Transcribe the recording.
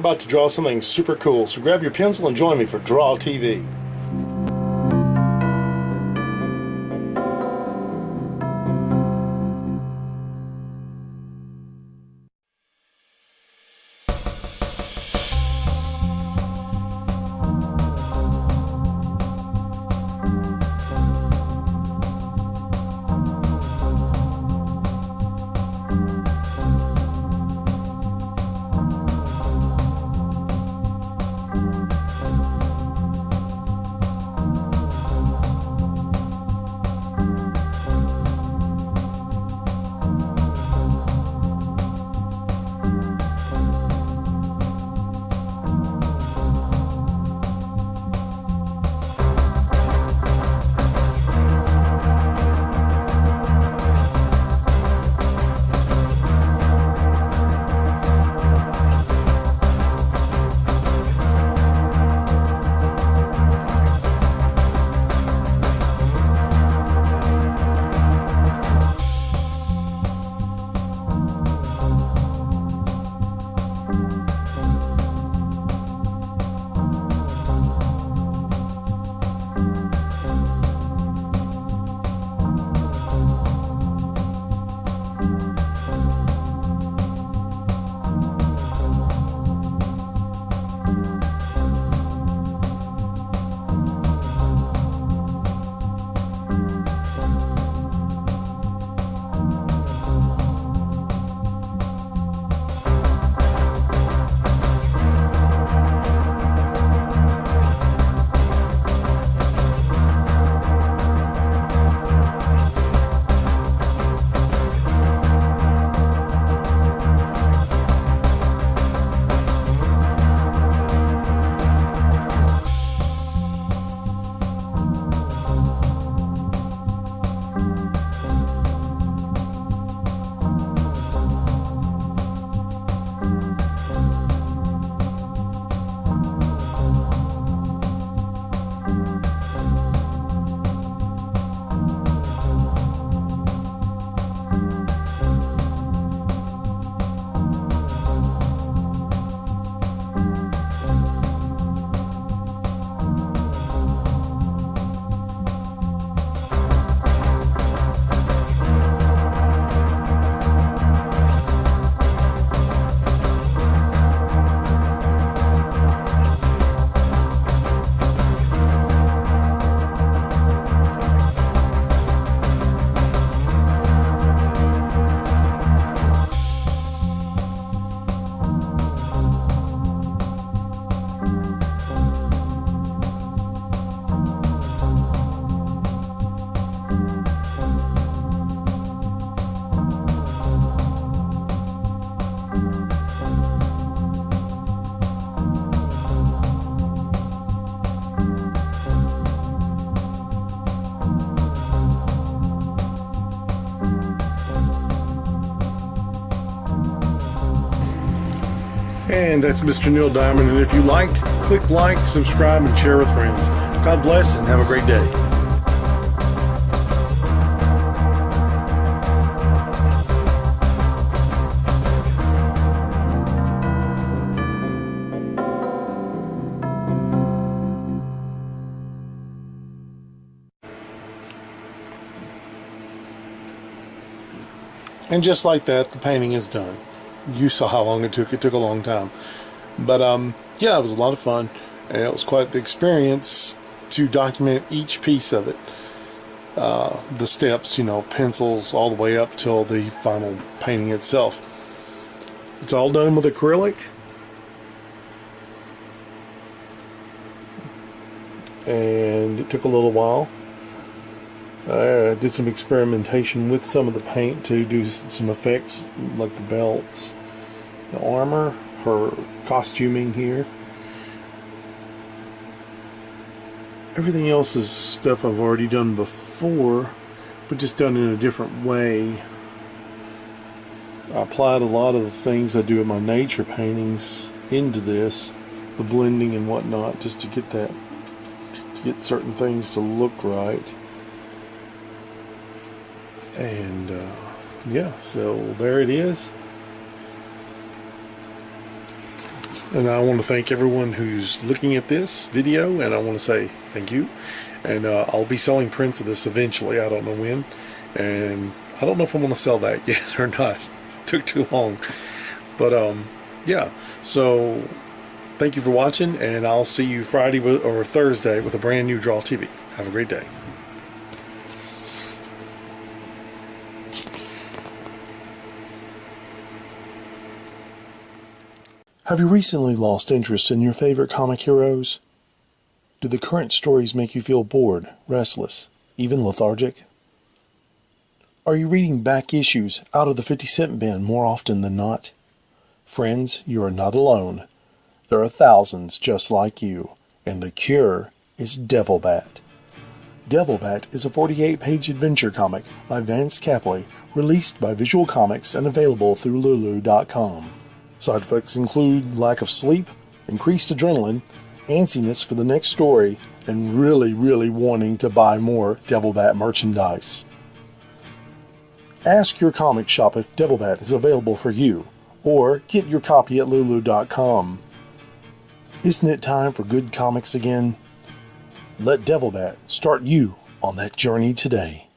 about to draw something super cool, so grab your pencil and join me for Draw TV. And that's Mr. Neil Diamond. And if you liked, click like, subscribe, and share with friends. God bless and have a great day. And just like that, the painting is done. You saw how long it took. It took a long time. But yeah, it was a lot of fun. And it was quite the experience to document each piece of it. The steps, you know, pencils all the way up till the final painting itself. It's all done with acrylic. And it took a little while. I did some experimentation with some of the paint to do some effects, like the belts, the armor, her costuming here. Everything else is stuff I've already done before, but just done in a different way. I applied a lot of the things I do in my nature paintings into this, the blending and whatnot, just to get that, to get certain things to look right. And yeah, so there it is. And I want to thank everyone who's looking at this video, and I want to say thank you. And I'll be selling prints of this eventually. I don't know when, and I don't know if I'm going to sell that yet or not. It took too long. But yeah, so thank you for watching, and I'll see you Friday or Thursday with a brand new Draw TV. Have a great day. Have you recently lost interest in your favorite comic heroes? Do the current stories make you feel bored, restless, even lethargic? Are you reading back issues out of the 50-cent bin more often than not? Friends, you are not alone. There are thousands just like you, and the cure is Devil Bat. Devil Bat is a 48-page adventure comic by Vance Capley, released by Visual Comics and available through Lulu.com. Side effects include lack of sleep, increased adrenaline, antsiness for the next story, and really wanting to buy more Devil Bat merchandise. Ask your comic shop if Devil Bat is available for you, or get your copy at Lulu.com. Isn't it time for good comics again? Let Devil Bat start you on that journey today.